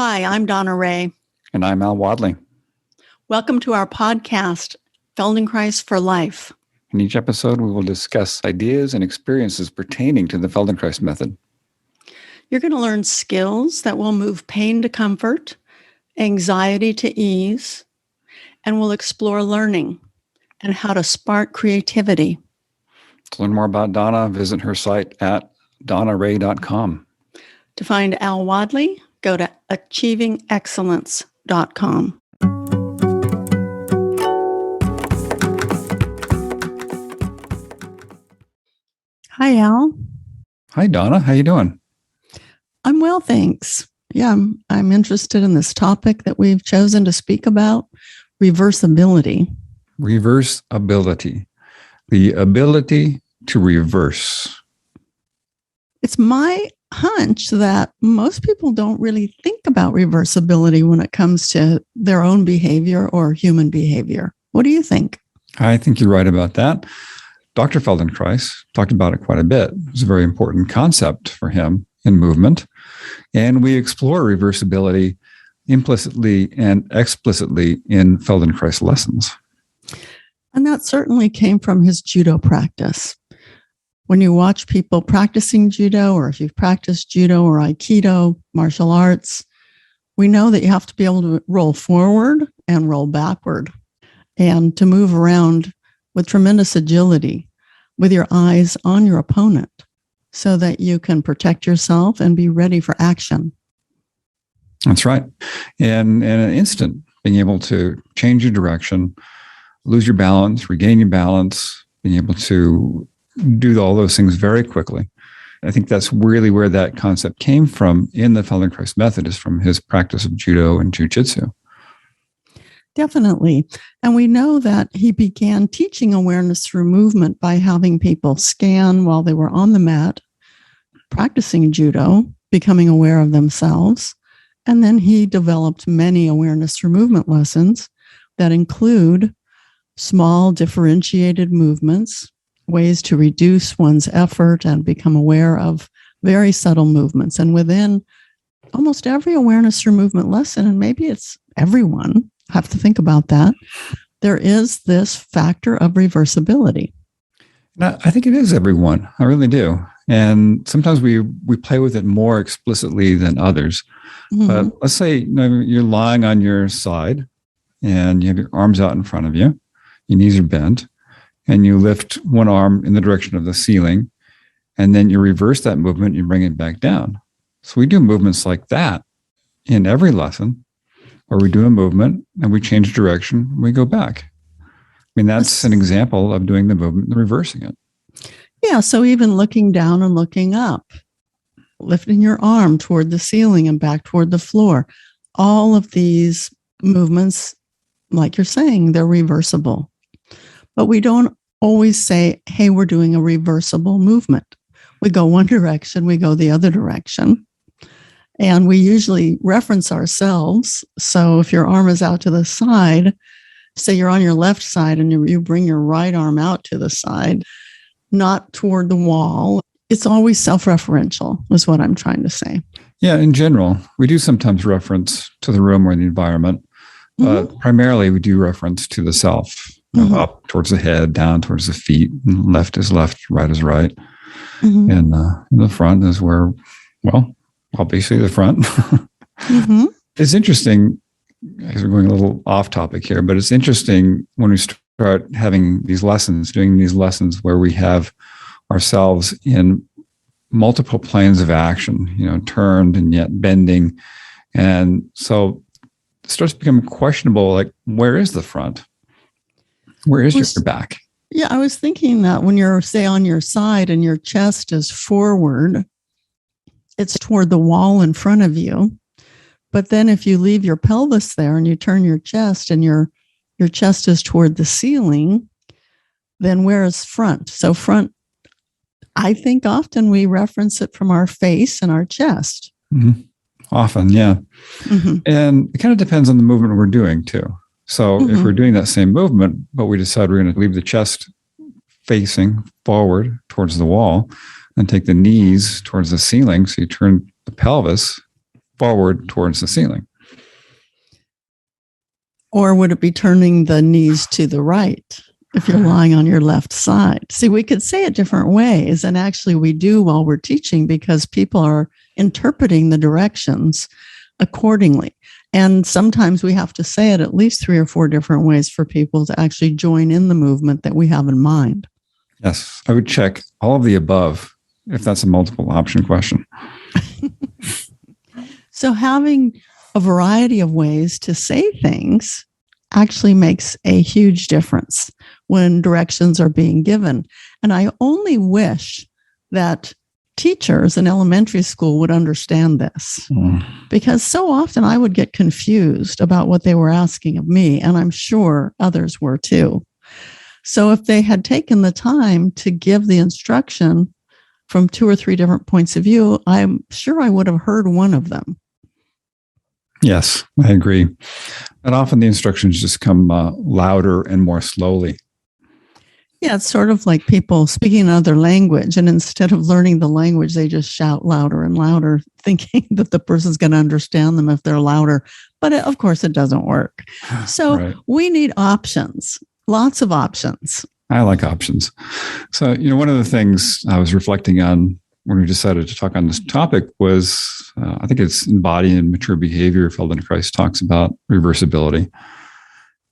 Hi, I'm Donna Ray. And I'm Al Wadley. Welcome to our podcast, Feldenkrais for Life. In each episode, we will discuss ideas and experiences pertaining to the Feldenkrais Method. You're going to learn skills that will move pain to comfort, anxiety to ease, and we'll explore learning and how to spark creativity. To learn more about Donna, visit her site at donnaray.com. To find Al Wadley, go to achievingexcellence.com. Hi, Al. Hi, Donna. How you doing? I'm well, thanks. Yeah, I'm interested in this topic that we've chosen to speak about, reversibility. Reversibility. The ability to reverse. It's my hunch that most people don't really think about reversibility when it comes to their own behavior or human behavior. What do you think? I think you're right about that. Dr. Feldenkrais talked about it quite a bit. It's a very important concept for him in movement. And we explore reversibility implicitly and explicitly in Feldenkrais lessons. And that certainly came from his judo practice. When you watch people practicing judo, or if you've practiced judo or aikido, martial arts, we know that you have to be able to roll forward and roll backward and to move around with tremendous agility with your eyes on your opponent so that you can protect yourself and be ready for action. That's right. And in an instant, being able to change your direction, lose your balance, regain your balance, being able to do all those things very quickly. I think that's really where that concept came from in the Feldenkrais Method, is from his practice of judo and jujitsu. Definitely. And we know that he began teaching awareness through movement by having people scan while they were on the mat, practicing judo, becoming aware of themselves. And then he developed many awareness through movement lessons that include small differentiated movements, ways to reduce one's effort and become aware of very subtle movements. And within almost every awareness through movement lesson, and maybe it's everyone, have to think about that, there is this factor of reversibility. I think it is everyone. I really do. And sometimes we play with it more explicitly than others. Mm-hmm. But let's say you're lying on your side and you have your arms out in front of you, your knees are bent, and you lift one arm in the direction of the ceiling, and then you reverse that movement, you bring it back down. So we do movements like that in every lesson, where we do a movement and we change direction and we go back. I mean, that's an example of doing the movement and reversing it. Yeah, so even looking down and looking up, lifting your arm toward the ceiling and back toward the floor, all of these movements, like you're saying, they're reversible. But we don't always say, hey, we're doing a reversible movement. We go one direction, we go the other direction. And we usually reference ourselves. So if your arm is out to the side, say you're on your left side and you bring your right arm out to the side, not toward the wall. It's always self-referential, is what I'm trying to say. Yeah, in general, we do sometimes reference to the room or the environment. But primarily, we do reference to the self. Up towards the head, down towards the feet, and left is left, right is right. Mm-hmm. And the front is where, well, obviously the front. Mm-hmm. It's interesting, because we're going a little off topic here, but it's interesting when we start having these lessons, doing these lessons where we have ourselves in multiple planes of action, turned and yet bending. And so it starts to become questionable, like, where is the front? Where is your back? Yeah, I was thinking that when you're, say, on your side and your chest is forward, it's toward the wall in front of you. But then if you leave your pelvis there and you turn your chest and your chest is toward the ceiling, then where is front? So front, I think often we reference it from our face and our chest. Mm-hmm. Often, yeah. Mm-hmm. And it kind of depends on the movement we're doing too. So if we're doing that same movement, but we decide we're going to leave the chest facing forward towards the wall and take the knees towards the ceiling, so you turn the pelvis forward towards the ceiling. Or would it be turning the knees to the right if you're lying on your left side? See, we could say it different ways, and actually we do while we're teaching, because people are interpreting the directions accordingly. And sometimes we have to say it at least 3 or 4 different ways for people to actually join in the movement that we have in mind. Yes, I would check all of the above if that's a multiple option question. So having a variety of ways to say things actually makes a huge difference when directions are being given. And I only wish that teachers in elementary school would understand this, because so often I would get confused about what they were asking of me, and I'm sure others were too. So if they had taken the time to give the instruction from 2 or 3 different points of view, I'm sure I would have heard one of them. Yes, I agree. And often the instructions just come louder and more slowly. Yeah, it's sort of like people speaking another language, and instead of learning the language, they just shout louder and louder, thinking that the person's going to understand them if they're louder. But of course, it doesn't work. So right. We need options, lots of options. I like options. So, one of the things I was reflecting on when we decided to talk on this topic was, I think it's embodied in mature behavior. Feldenkrais talks about reversibility.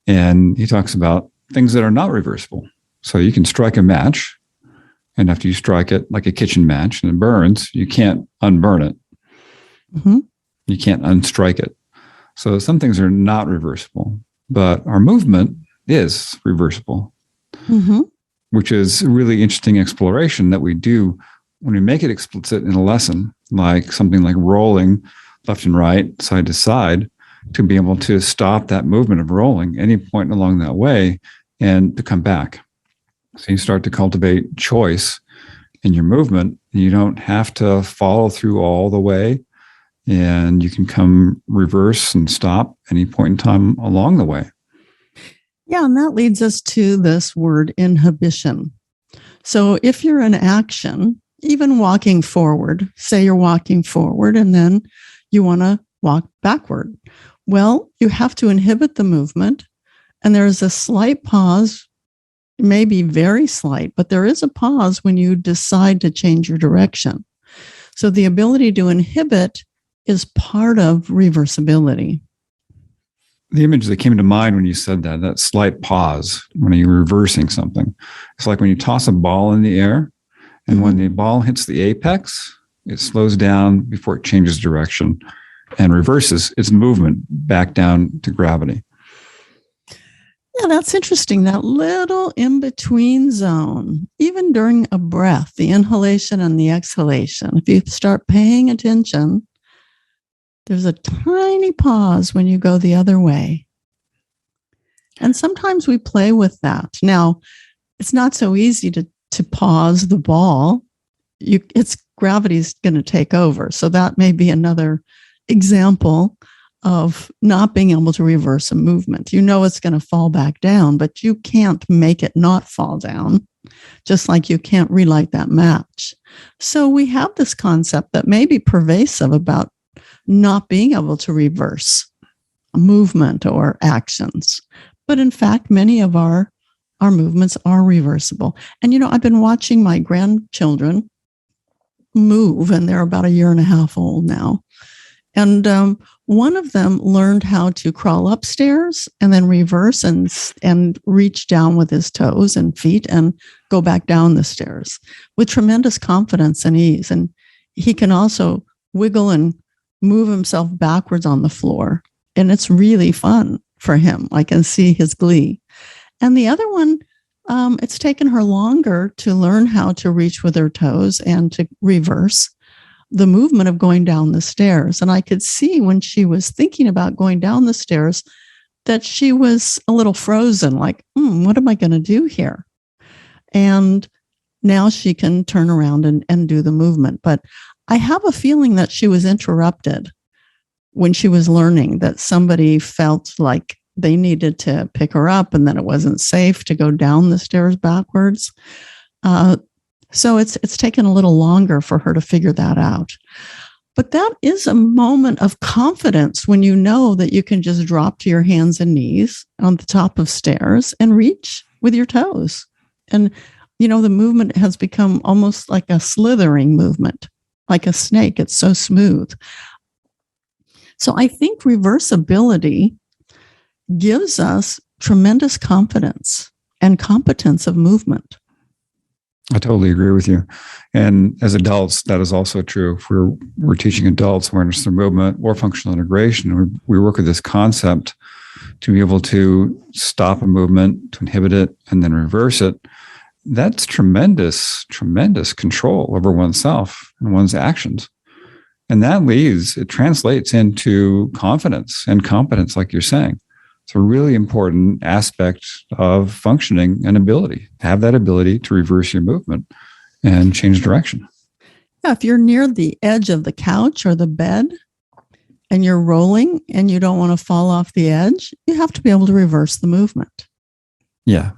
And he talks about things that are not reversible. So you can strike a match, and after you strike it like a kitchen match and it burns, you can't unburn it. Mm-hmm. You can't unstrike it. So some things are not reversible, but our movement is reversible, mm-hmm. which is a really interesting exploration that we do when we make it explicit in a lesson, like something like rolling left and right, side to side, to be able to stop that movement of rolling any point along that way and to come back. So you start to cultivate choice in your movement. You don't have to follow through all the way, and you can come reverse and stop any point in time along the way. Yeah, and that leads us to this word inhibition. So if you're in action, even walking forward, say you're walking forward and then you want to walk backward. Well, you have to inhibit the movement, and there is a slight pause, maybe very slight, but there is a pause when you decide to change your direction. So the ability to inhibit is part of reversibility. The image that came to mind when you said that slight pause when you're reversing something, it's like when you toss a ball in the air, and mm-hmm. when the ball hits the apex, it slows down before it changes direction and reverses its movement back down to gravity. Yeah, that's interesting. That little in-between zone, even during a breath, the inhalation and the exhalation, if you start paying attention, there's a tiny pause when you go the other way. And sometimes we play with that. Now, it's not so easy to pause the ball. It's gravity's going to take over. So that may be another example of not being able to reverse a movement. You know it's going to fall back down, but you can't make it not fall down, just like you can't relight that match. So we have this concept that may be pervasive about not being able to reverse a movement or actions. But in fact, many of our movements are reversible. And, I've been watching my grandchildren move, and they're about 1.5 years old now. And one of them learned how to crawl upstairs and then reverse and reach down with his toes and feet and go back down the stairs with tremendous confidence and ease. And he can also wiggle and move himself backwards on the floor. And it's really fun for him. I can see his glee. And the other one, it's taken her longer to learn how to reach with her toes and to reverse the movement of going down the stairs. And I could see when she was thinking about going down the stairs that she was a little frozen, like, what am I going to do here? And now she can turn around and do the movement. But I have a feeling that she was interrupted when she was learning, that somebody felt like they needed to pick her up and that it wasn't safe to go down the stairs backwards. So it's taken a little longer for her to figure that out. But that is a moment of confidence when you know that you can just drop to your hands and knees on the top of stairs and reach with your toes. And, the movement has become almost like a slithering movement, like a snake. It's so smooth. So I think reversibility gives us tremendous confidence and competence of movement. I totally agree with you. And as adults, that is also true. If we're teaching adults awareness of movement or functional integration, we work with this concept to be able to stop a movement, to inhibit it, and then reverse it. That's tremendous, tremendous control over oneself and one's actions. And that it translates into confidence and competence, like you're saying. It's a really important aspect of functioning and ability, to have that ability to reverse your movement and change direction. Yeah, if you're near the edge of the couch or the bed and you're rolling and you don't want to fall off the edge, you have to be able to reverse the movement. Yeah.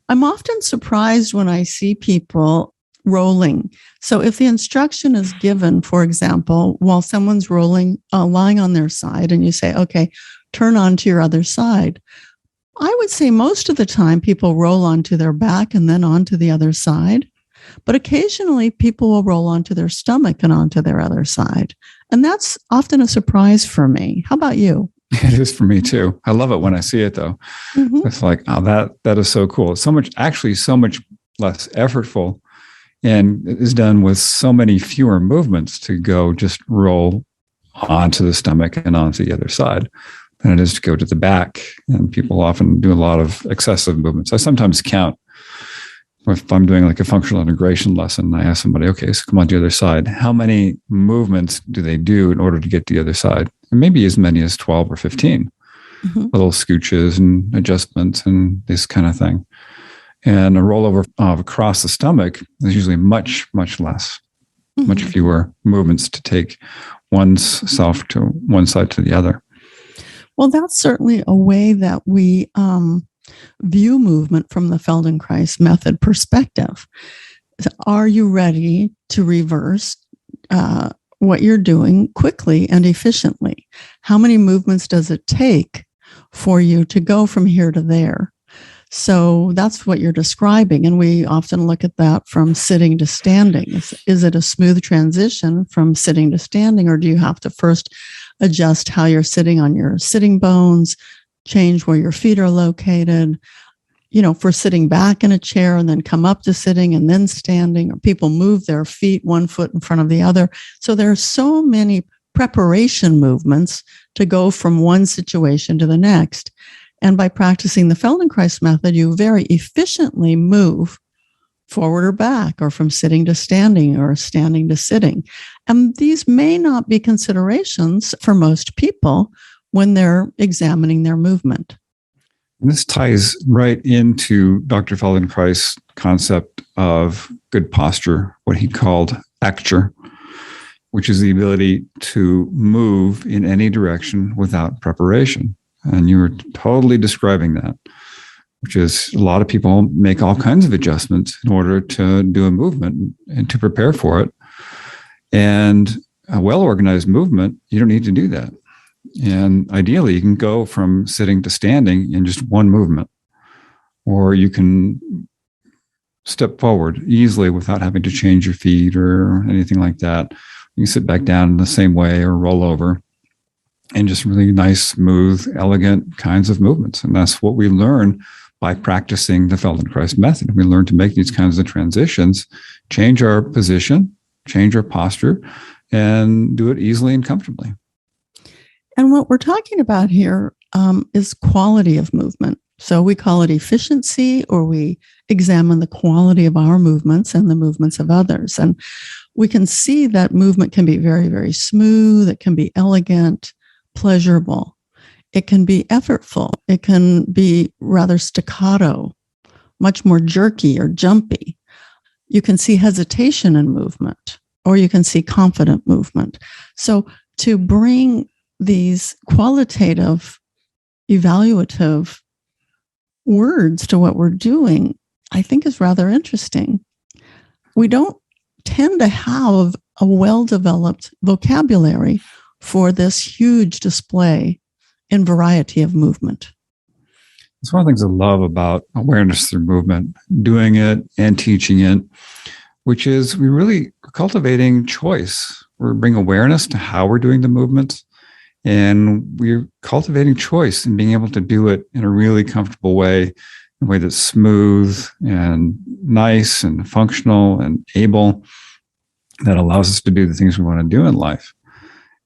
I'm often surprised when I see people rolling. So if the instruction is given, for example, while someone's rolling, lying on their side, and you say, okay, turn onto your other side, I would say most of the time people roll onto their back and then onto the other side. But occasionally people will roll onto their stomach and onto their other side. And that's often a surprise for me. How about you? It is for me too. I love it when I see it though. Mm-hmm. It's like, oh, that is so cool. It's so much less effortful, and it is done with so many fewer movements to go just roll onto the stomach and onto the other side than it is to go to the back. And people often do a lot of excessive movements. I sometimes count if I'm doing like a functional integration lesson, I ask somebody, okay, so come on to the other side. How many movements do they do in order to get to the other side? And maybe as many as 12 or 15 little scooches and adjustments and this kind of thing. And a rollover across the stomach is usually much, much less, much fewer movements to take oneself to one side to the other. Well, that's certainly a way that we view movement from the Feldenkrais Method perspective. Are you ready to reverse what you're doing quickly and efficiently? How many movements does it take for you to go from here to there? So that's what you're describing. And we often look at that from sitting to standing. Is it a smooth transition from sitting to standing, or do you have to first adjust how you're sitting on your sitting bones, change where your feet are located, for sitting back in a chair and then come up to sitting and then standing, or people move their feet one foot in front of the other. So there are so many preparation movements to go from one situation to the next. And by practicing the Feldenkrais method, you very efficiently move forward or back, or from sitting to standing, or standing to sitting. And these may not be considerations for most people when they're examining their movement. This ties right into Dr. Feldenkrais' concept of good posture, what he called acture, which is the ability to move in any direction without preparation. And you were totally describing that, which is a lot of people make all kinds of adjustments in order to do a movement and to prepare for it. And a well-organized movement, you don't need to do that. And ideally, you can go from sitting to standing in just one movement, or you can step forward easily without having to change your feet or anything like that. You can sit back down in the same way or roll over, and just really nice, smooth, elegant kinds of movements. And that's what we learn by practicing the Feldenkrais method. We learn to make these kinds of transitions, change our position, change our posture, and do it easily and comfortably. And what we're talking about here is quality of movement. So we call it efficiency, or we examine the quality of our movements and the movements of others. And we can see that movement can be very, very smooth. It can be elegant, pleasurable. It can be effortful. It can be rather staccato, much more jerky or jumpy. You can see hesitation in movement, or you can see confident movement. So to bring these qualitative, evaluative words to what we're doing, I think is rather interesting. We don't tend to have a well-developed vocabulary for this huge display in variety of movement. It's one of the things I love about awareness through movement, doing it and teaching it, which is we're cultivating choice. We're bringing awareness to how we're doing the movements, and we're cultivating choice and being able to do it in a really comfortable way, in a way that's smooth and nice and functional and able, that allows us to do the things we want to do in life.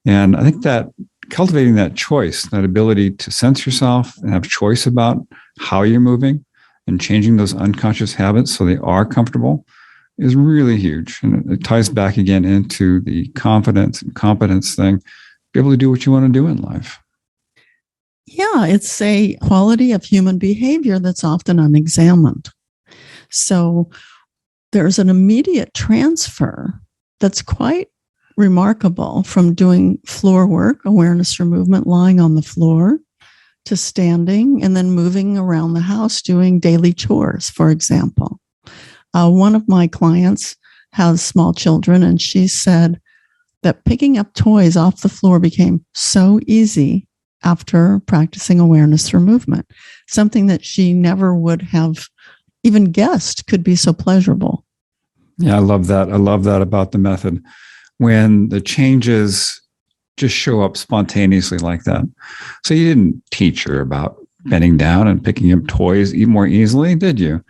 And I think that cultivating that choice, that ability to sense yourself and have choice about how you're moving and changing those unconscious habits so they are comfortable, is really huge. And it ties back again into the confidence and competence thing, be able to do what you want to do in life. Yeah, it's a quality of human behavior that's often unexamined. So there's an immediate transfer that's quite remarkable from doing floor work, awareness through movement, lying on the floor, to standing and then moving around the house doing daily chores, for example. One of my clients has small children, and she said that picking up toys off the floor became so easy after practicing awareness through movement, something that she never would have even guessed could be so pleasurable. Yeah, I love that. I love that about the method, when the changes just show up spontaneously like that. So you didn't teach her about bending down and picking up toys more easily, did you?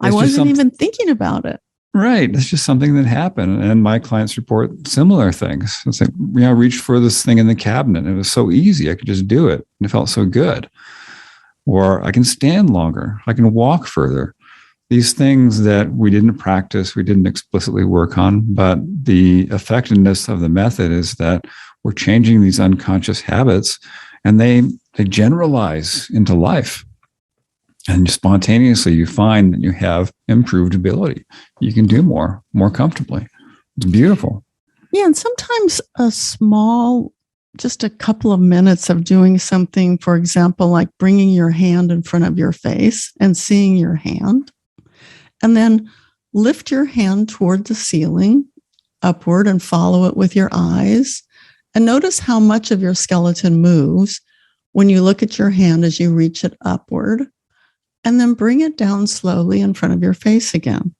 I wasn't even thinking about it. Right. It's just something that happened. And my clients report similar things. It's like, I reached for this thing in the cabinet. It was so easy. I could just do it. And it felt so good. Or I can stand longer. I can walk further. These things that we didn't practice, we didn't explicitly work on, but the effectiveness of the method is that we're changing these unconscious habits, and they generalize into life. And spontaneously, you find that you have improved ability. You can do more comfortably. It's beautiful. Yeah, and sometimes just a couple of minutes of doing something, for example, like bringing your hand in front of your face and seeing your hand, and then lift your hand toward the ceiling upward and follow it with your eyes. And notice how much of your skeleton moves when you look at your hand as you reach it upward. And then bring it down slowly in front of your face again.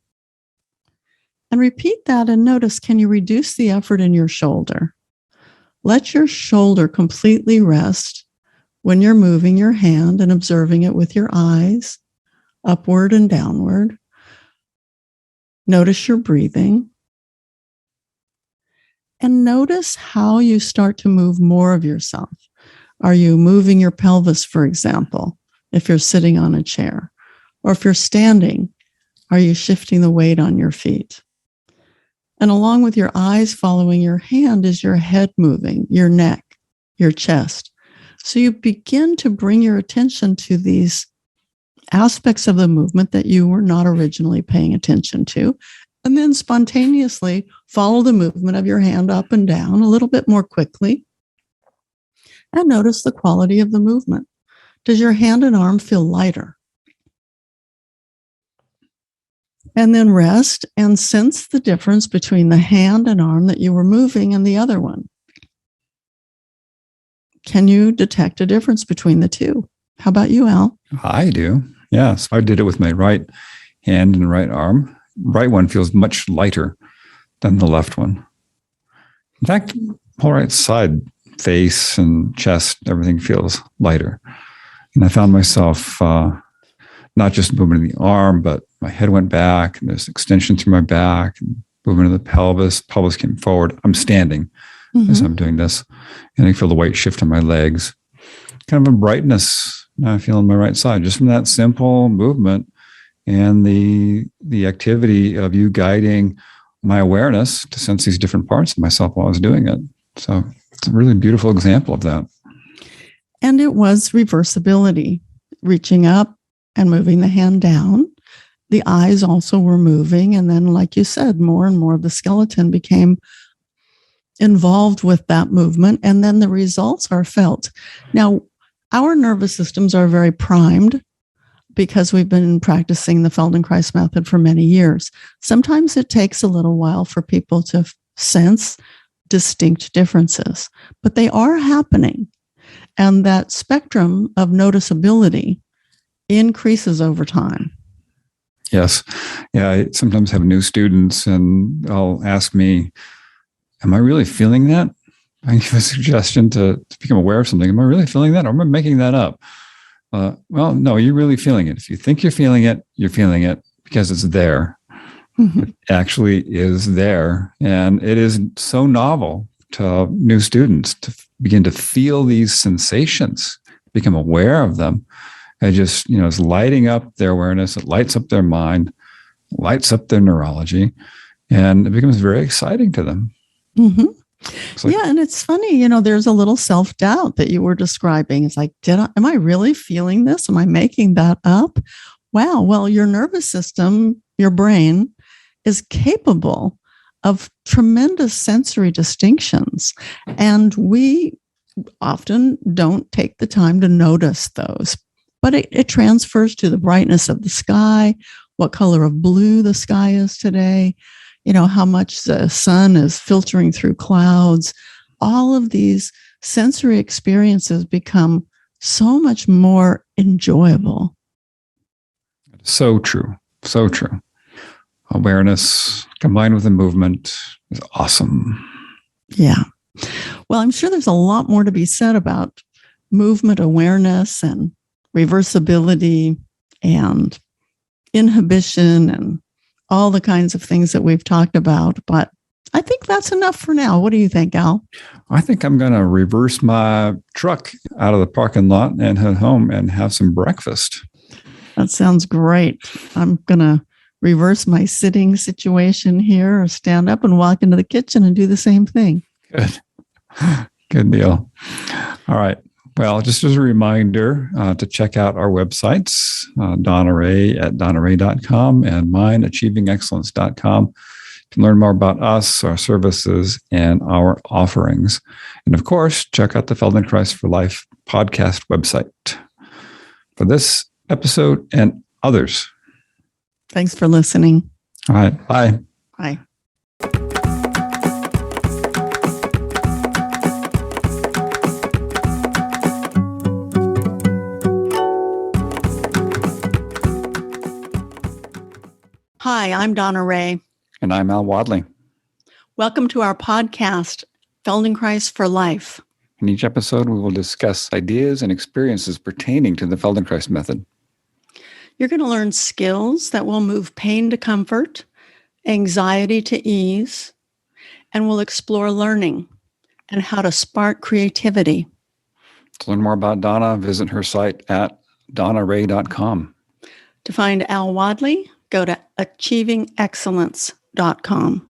And repeat that and notice, can you reduce the effort in your shoulder? Let your shoulder completely rest when you're moving your hand and observing it with your eyes, upward and downward. Notice your breathing. And notice how you start to move more of yourself. Are you moving your pelvis, for example, if you're sitting on a chair? Or if you're standing, are you shifting the weight on your feet? And along with your eyes following your hand is your head moving, your neck, your chest. So you begin to bring your attention to these aspects of the movement that you were not originally paying attention to, and then spontaneously follow the movement of your hand up and down a little bit more quickly, and notice the quality of the movement. Does your hand and arm feel lighter? And then rest and sense the difference between the hand and arm that you were moving and the other one. Can you detect a difference between the two? How about you, Al? I do. Yes. I did it with my right hand and right arm. Right one feels much lighter than the left one. In fact, whole right side, face and chest, everything feels lighter. And I found myself not just movement of the arm, but my head went back and there's extension through my back, and movement of the pelvis. Pelvis came forward. I'm standing as I'm doing this. And I feel the weight shift on my legs. Kind of a brightness I feel on my right side, just from that simple movement and the activity of you guiding my awareness to sense these different parts of myself while I was doing it. So it's a really beautiful example of that. And it was reversibility, reaching up and moving the hand down. The eyes also were moving. And then, like you said, more and more of the skeleton became involved with that movement. And then the results are felt. Now, our nervous systems are very primed because we've been practicing the Feldenkrais method for many years. Sometimes it takes a little while for people to sense distinct differences, but they are happening. And that spectrum of noticeability increases over time. Yes. Yeah. I sometimes have new students and they'll ask me, am I really feeling that? I give a suggestion to become aware of something. Am I really feeling that? Or am I making that up? Well, no, you're really feeling it. If you think you're feeling it because it's there. Mm-hmm. It actually is there. And it is so novel to new students to begin to feel these sensations, become aware of them. It just, it's lighting up their awareness. It lights up their mind, lights up their neurology, and it becomes very exciting to them. Mm-hmm. Yeah, and it's funny, there's a little self-doubt that you were describing. It's like, am I really feeling this? Am I making that up? Wow. Well, your nervous system, your brain, is capable of tremendous sensory distinctions. And we often don't take the time to notice those. But it transfers to the brightness of the sky, what color of blue the sky is today, how much the sun is filtering through clouds. All of these sensory experiences become so much more enjoyable. So true. So true. Awareness combined with the movement is awesome. Yeah. Well, I'm sure there's a lot more to be said about movement awareness and reversibility and inhibition and all the kinds of things that we've talked about. But I think that's enough for now. What do you think, Al? I think I'm going to reverse my truck out of the parking lot and head home and have some breakfast. That sounds great. I'm going to reverse my sitting situation here or stand up and walk into the kitchen and do the same thing. Good. Good deal. All right. Well, just as a reminder to check out our websites, Donna Ray at donnaray.com and mine, achievingexcellence.com, to learn more about us, our services, and our offerings. And of course, check out the Feldenkrais for Life podcast website for this episode and others. Thanks for listening. All right. Bye. Bye. Hi, I'm Donna Ray. And I'm Al Wadley. Welcome to our podcast, Feldenkrais for Life. In each episode, we will discuss ideas and experiences pertaining to the Feldenkrais Method. You're going to learn skills that will move pain to comfort, anxiety to ease, and we'll explore learning and how to spark creativity. To learn more about Donna, visit her site at donnaray.com. To find Al Wadley, go to achievingexcellence.com.